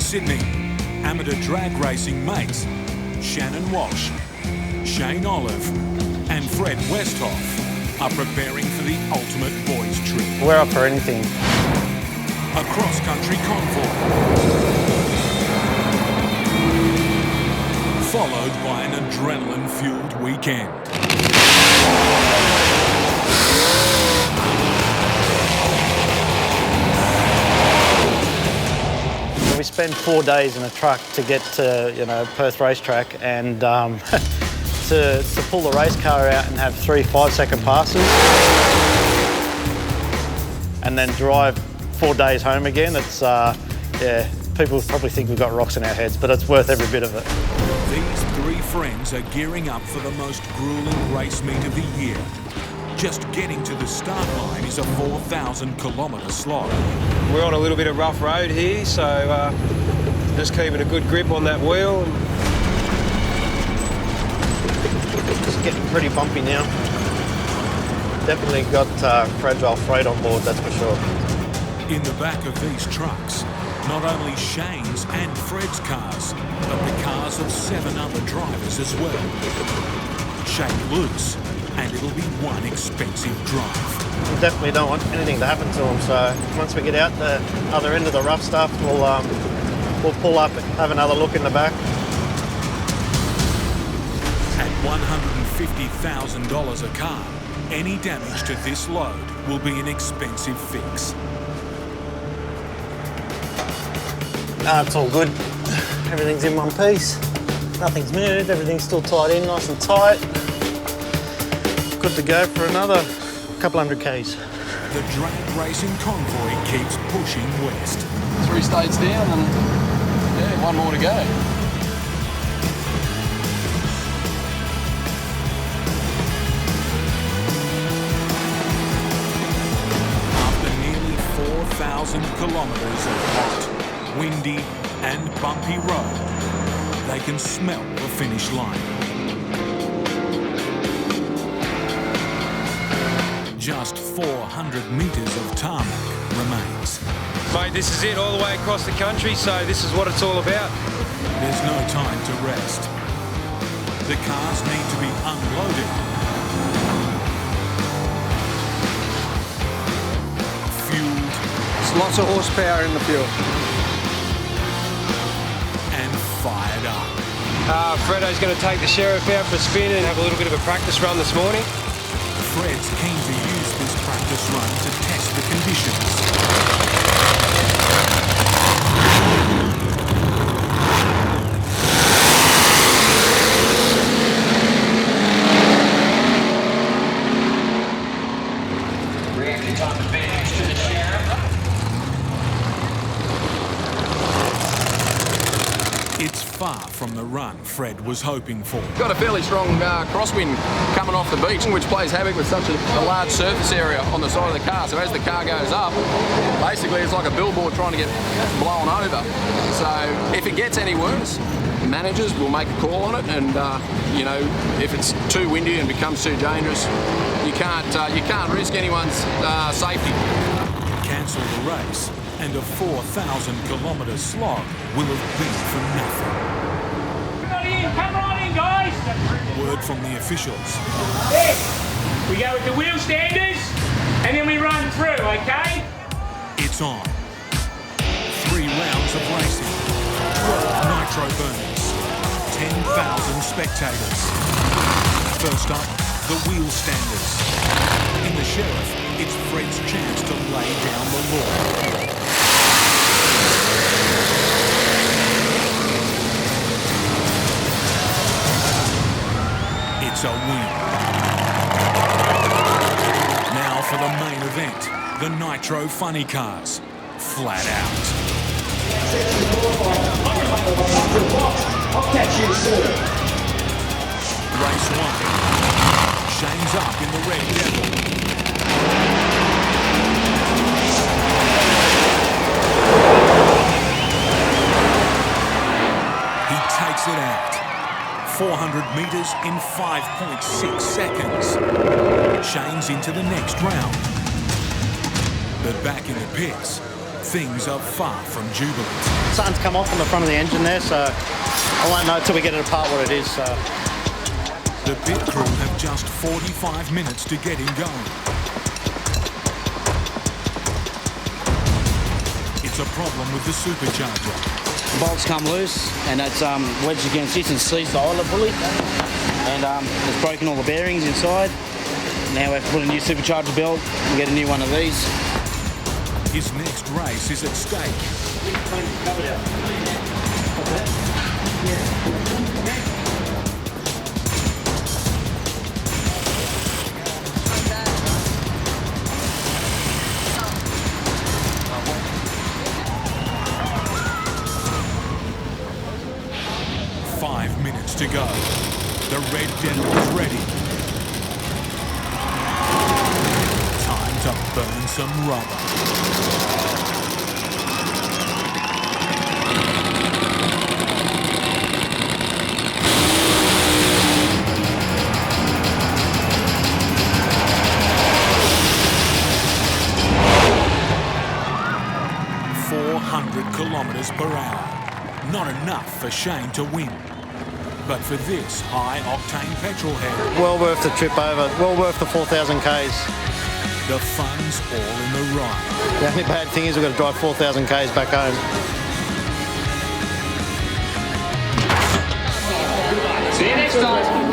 Sydney, amateur drag racing mates Shannon Walsh, Shane Olive and Fred Westhoff are preparing for the ultimate boys trip. We're up for anything. A cross-country convoy, followed by an adrenaline-fueled weekend. We spend 4 days in a truck to get to, Perth racetrack, and to pull the race car out and have 3 5-second passes, and then drive 4 days home again. It's people probably think we've got rocks in our heads, but it's worth every bit of it. These 3 friends are gearing up for the most grueling race meet of the year. Just getting to the start line is a 4,000-kilometre slog. We're on a little bit of rough road here, so just keeping a good grip on that wheel. It's getting pretty bumpy now. Definitely got fragile freight on board, that's for sure. In the back of these trucks, not only Shane's and Fred's cars, but the cars of 7 other drivers as well. Shake loose, and it'll be one expensive drive. We definitely don't want anything to happen to them, so once we get out the other end of the rough stuff, we'll pull up and have another look in the back. At $150,000 a car, any damage to this load will be an expensive fix. It's all good. Everything's in one piece. Nothing's moved, everything's still tied in nice and tight. Good to go for another couple hundred Ks. The drag racing convoy keeps pushing west. 3 states down and 1 more to go. After nearly 4,000 kilometres of hot, windy and bumpy road, they can smell the finish line. Just 400 metres of tarmac remains. Mate, this is it all the way across the country, so this is what it's all about. There's no time to rest. The cars need to be unloaded, fueled. There's lots of horsepower in the fuel. And fired up. Fredo's going to take the sheriff out for a spin and have a little bit of a practice run this morning. Fred's keen to use this practice run to test the conditions. Reaction time advantage to the sheriff. It's far from the run Fred was hoping for. Got a fairly strong crosswind coming off the beach, which plays havoc with such a large surface area on the side of the car. So as the car goes up, basically it's like a billboard trying to get blown over. So if it gets any worse, managers will make a call on it, and if it's too windy and becomes too dangerous, you can't risk anyone's safety. Cancel the race, and a 4,000-kilometre slog will have been for nothing. Come right in, guys! Word from the officials. Yes. We go with the wheel standers, and then we run through, okay? It's on. 3 rounds of racing, 12 nitro burners, 10,000 spectators. First up, the wheel standers. In the sheriff, it's Fred's chance to lay down the law. It's a win. Now for the main event, the Nitro Funny Cars. Flat out. I'll catch you soon. Race 1. Shane's up in the Red Devil. He takes it out. 400 metres in 5.6 seconds. Shane's into the next round. But back in the pits, things are far from jubilant. Something's come off on the front of the engine there, so I won't know till we get it apart what it is. So The pit crew have just 45 minutes to get him going. It's a problem with the supercharger. Bolts come loose and it's wedged against this and seized the idler pulley, and it's broken all the bearings inside. Now we have to put a new supercharger belt and get a new one of these. His next race is at stake. 5 minutes to go. The Red Devil is ready. Time to burn some rubber. Kilometres per hour. Not enough for Shane to win. But for this high-octane petrol head, well worth the trip over, well worth the 4,000 Ks. the fun's all in the ride. The only bad thing is we've got to drive 4,000 Ks back home. See you next time.